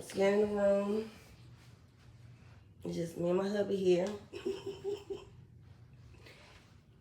Scanning the room. It's just me and my hubby here.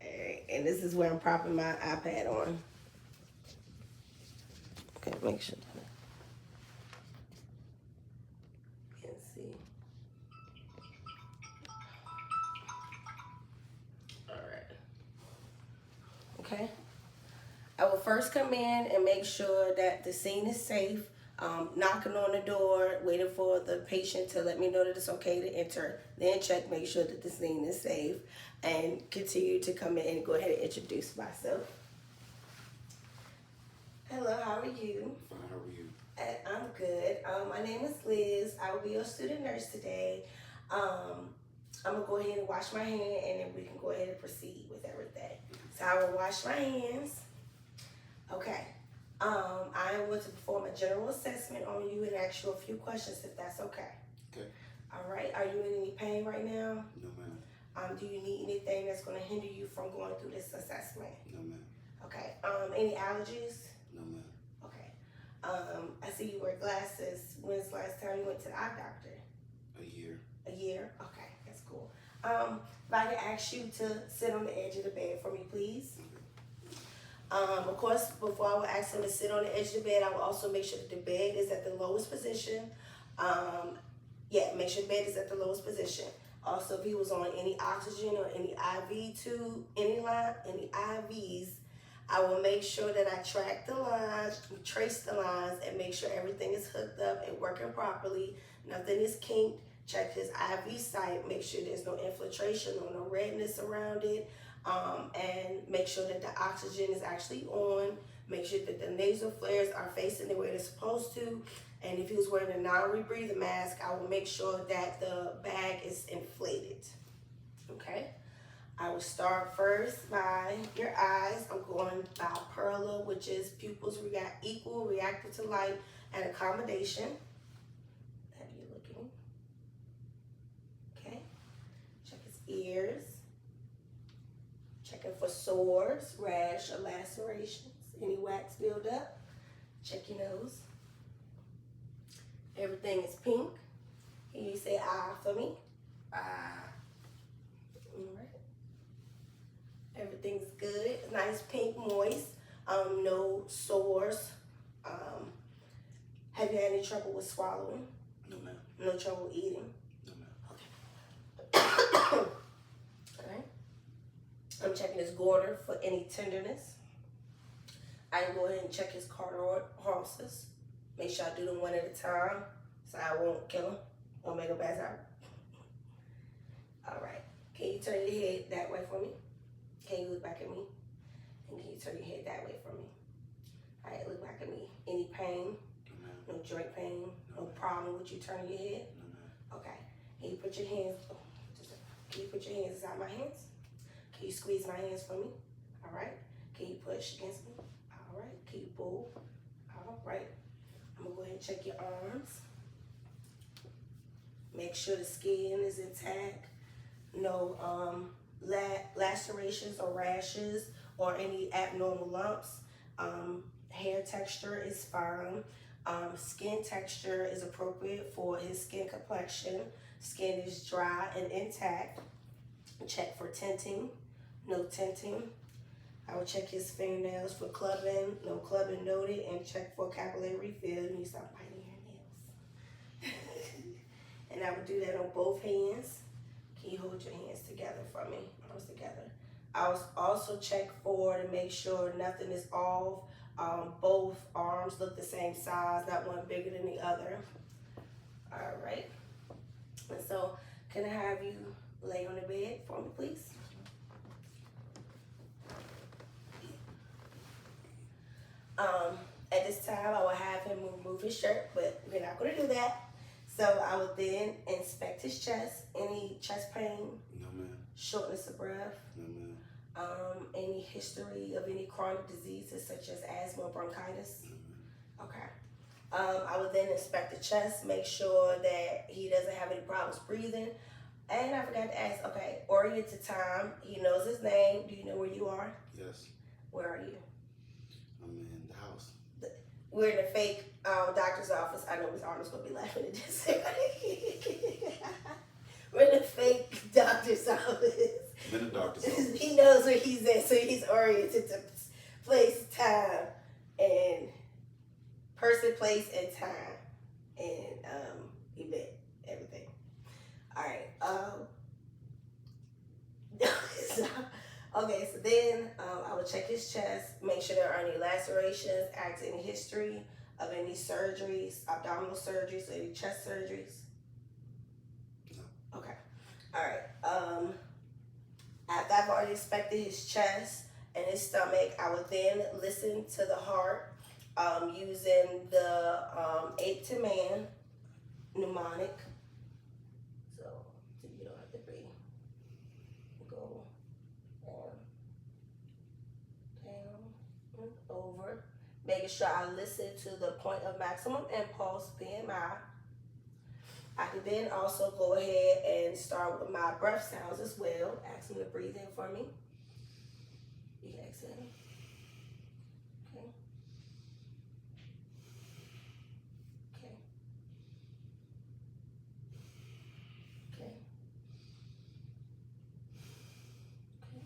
Alright, and this is where I'm propping my iPad on. Okay, make sure that you can see. Alright. Okay. I will first come in and make sure that the scene is safe. Knocking on the door, waiting for the patient to let me know that it's okay to enter. Then check, make sure that the scene is safe, and continue to come in and go ahead and introduce myself. Hello, how are you? Fine, how are you? I'm good. My name is Liz. I will be your student nurse today. I'm gonna go ahead and wash my hand, and then we can go ahead and proceed with everything. So I will wash my hands. Okay. I am going to perform a general assessment on you and ask you a few questions if that's okay. Okay. All right. Are you in any pain right now? No, ma'am. Do you need anything that's going to hinder you from going through this assessment? No, ma'am. Okay. Any allergies? No, ma'am. Okay. I see you wear glasses. When's the last time you went to the eye doctor? A year. A year? Okay, that's cool. If I could ask you to sit on the edge of the bed for me, please. Of course, before I will ask him to sit on the edge of the bed, I will also make sure that the bed is at the lowest position. Make sure the bed is at the lowest position. Also, if he was on any oxygen or any IV tube, any IVs, I will make sure that I track the lines, trace the lines, and make sure everything is hooked up and working properly. Nothing is kinked. Check his IV site, make sure there's no infiltration or no redness around it. And make sure that the oxygen is actually on. Make sure that the nasal flares are facing the way they're supposed to. And if he was wearing a non-rebreather mask, I will make sure that the bag is inflated. Okay? I will start first by your eyes. I'm going by Perla, which is pupils equal, reactive to light, and accommodation. Have you looking? Okay. Check his ears. Checking for sores, rash, or lacerations. Any wax buildup. Check your nose. Everything is pink. Can you say ah for me? Ah. All right. Everything's good. Nice pink, moist. No sores. Have you had any trouble with swallowing? No, ma'am. No trouble eating? No, ma'am. Okay. All right. I'm checking his goiter for any tenderness. I can go ahead and check his cardiac pulses. Make sure I do them one at a time so I won't kill him or make him pass out. All right. Can you turn your head that way for me? Can you look back at me? And can you turn your head that way for me? All right, look back at me. Any pain? No, ma'am. No joint pain? No problem with you turning your head? No, ma'am. Okay. Can you put your hands, can you put your hands inside my hands? Can you squeeze my hands for me? All right. Can you push against me? All right. Can you pull? All right. I'm going to go ahead and check your arms. Make sure the skin is intact. No lacerations or rashes or any abnormal lumps. Hair texture is fine. Skin texture is appropriate for his skin complexion. Skin is dry and intact. Check for tinting. No tinting. I will check his fingernails for clubbing. No clubbing noted. And check for capillary refill. You need to stop biting your nails. And I will do that on both hands. Can you hold your hands together for me? Arms together. I'll also check to make sure nothing is off. Both arms look the same size, not one bigger than the other. All right. And so, can I have you lay on the bed for me, please? At this time, I will have him remove his shirt, but we're not going to do that. So I will then inspect his chest. Any chest pain? No, ma'am. Shortness of breath? No, ma'am. Any history of any chronic diseases such as asthma or bronchitis? No, ma'am. Okay. I will then inspect the chest, make sure that he doesn't have any problems breathing. And I forgot to ask, okay, oriented time. He knows his name. Do you know where you are? Yes. Where are you? I'm in the house. we're in a fake doctor's office. I know Miss Arnold's gonna be laughing at this. We're in a fake doctor's office. I'm in the doctor's office. He knows where he's at, so he's oriented to place, time, and person, place, and time, and event, everything. All right. Okay, so then I will check his chest, make sure there are any lacerations, ask any history of any surgeries, abdominal surgeries, or any chest surgeries. No. Okay. All right. After I've already inspected his chest and his stomach, I would then listen to the heart using the 8 to man mnemonic. So you don't have to be go down, over. Making sure I listen to the point of maximum impulse, PMI. I can then also go ahead and start with my breath sounds as well. Ask him to breathe in for me. You can exhale. Okay. Okay. Okay. Okay.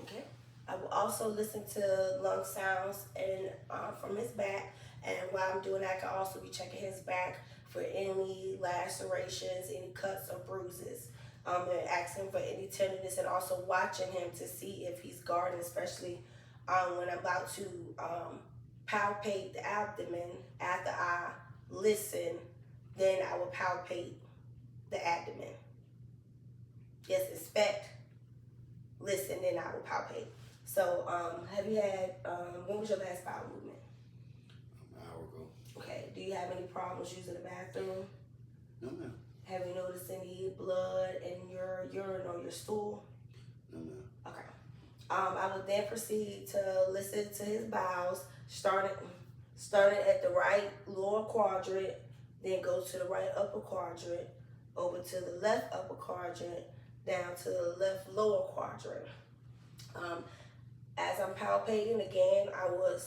Okay. I will also listen to lung sounds and from his back. And while I'm doing that, I can also be checking his back for any lacerations, any cuts or bruises. And asking for any tenderness, and also watching him to see if he's guarding, especially when I'm about to palpate the abdomen. After I listen, then I will palpate the abdomen. Yes, inspect, listen, then I will palpate. So, have you had, when was your last bowel movement? An hour ago. Okay, do you have any problems using the bathroom? No, ma'am. Have you noticed any blood in your urine or your stool? No, ma'am. Okay. I would then proceed to listen to his bowels, starting at the right lower quadrant, then go to the right upper quadrant, over to the left upper quadrant, down to the left lower quadrant. As I'm palpating again, I will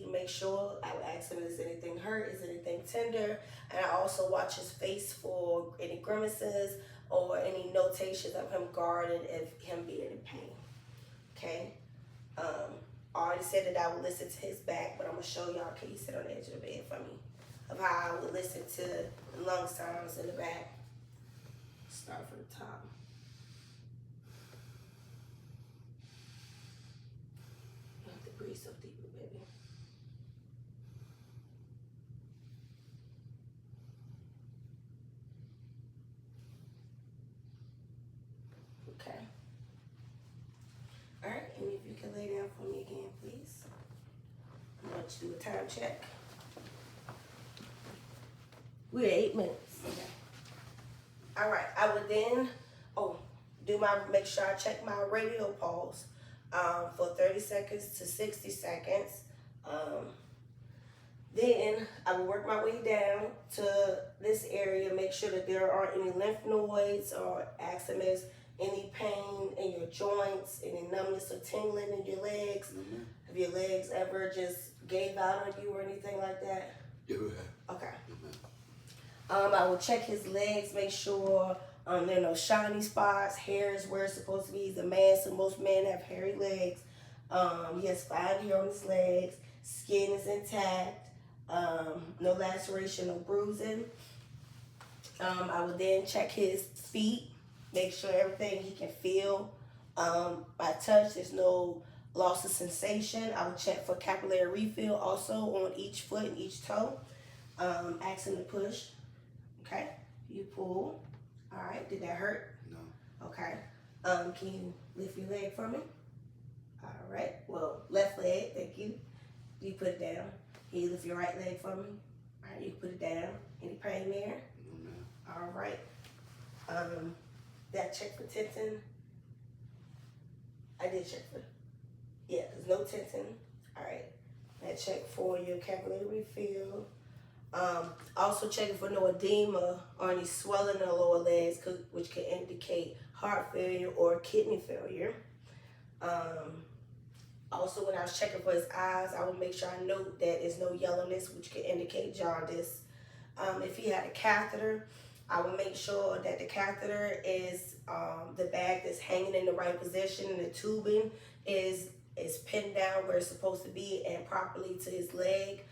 make sure, I will ask him, is anything hurt, is anything tender, and I also watch his face for any grimaces or any notations of him guarding if him being in pain. Okay? I already said that I would listen to his back, but I'm gonna show y'all, can you sit on the edge of the bed for me, of how I would listen to the lung sounds in the back. Start from the top. You have to breathe so deeply, baby. Okay. All right, and if you can lay down for me again, please. I'm going to do a time check. We're at 8 minutes. Okay. All right, I would then, make sure I check my radial pulse for 30 seconds to 60 seconds. Then I will work my way down to this area, make sure that there aren't any lymph nodes or ask them if there's any pain in your joints, any numbness or tingling in your legs. Mm-hmm. Have your legs ever just gave out on you or anything like that? Yeah. Okay. Mm-hmm. I will check his legs, make sure there are no shiny spots, hair is where it's supposed to be. He's a man, so most men have hairy legs. He has fine hair on his legs, skin is intact, no laceration, no bruising. I will then check his feet, make sure everything he can feel by touch, there's no loss of sensation. I will check for capillary refill also on each foot and each toe. Ask him to push. Okay, you pull. All right, did that hurt? No. Okay. Can you lift your leg for me? All right. Well, left leg, thank you. You put it down. Can you lift your right leg for me? All right, you put it down. Any pain there? No, ma'am. All right. Did I check for tension? I did check for, yeah, there's no tension. All right. I check for your capillary refill. Also checking for no edema or any swelling in the lower legs, which could indicate heart failure or kidney failure. Also, when I was checking for his eyes, I would make sure I note that there's no yellowness, which could indicate jaundice. If he had a catheter, I would make sure that the catheter is the bag that's hanging in the right position and the tubing is pinned down where it's supposed to be and properly to his leg.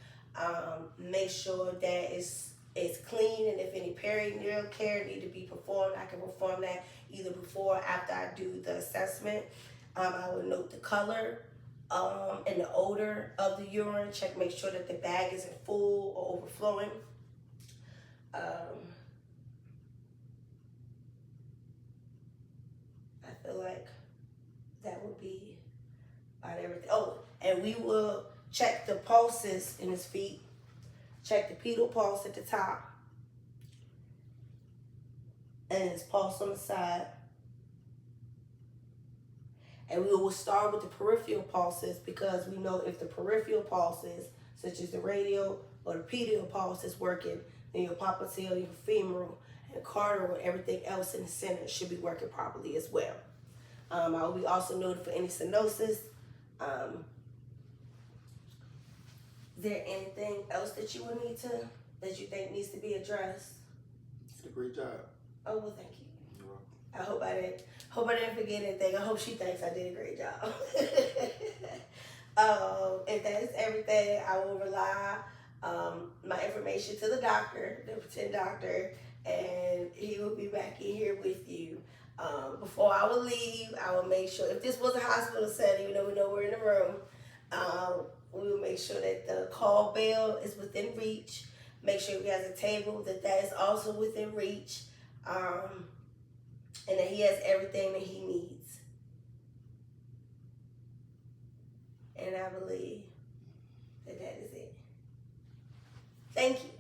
Make sure that it's clean, and if any peritoneal care need to be performed, I can perform that either before or after I do the assessment. I would note the color and the odor of the urine. Make sure that the bag isn't full or overflowing. I feel like that would be about everything. Oh, and we will check the pulses in his feet. Check the pedal pulse at the top and his pulse on the side. And we will start with the peripheral pulses because we know if the peripheral pulses, such as the radial or the pedal pulse, is working, then your popliteal, your femoral, and cardiac, and everything else in the center should be working properly as well. I will be also noted for any stenosis. Is there anything else that you would need to, that you think needs to be addressed? You did a great job. Oh, well, thank you. You're welcome. I hope I didn't forget anything. I hope she thinks I did a great job. If that is everything, I will rely my information to the doctor, the pretend doctor, and he will be back in here with you. Before I will leave, I will make sure, if this was a hospital setting, even though we know we're in the room, we will make sure that the call bell is within reach. Make sure if he has a table, that is also within reach. And that he has everything that he needs. And I believe that is it. Thank you.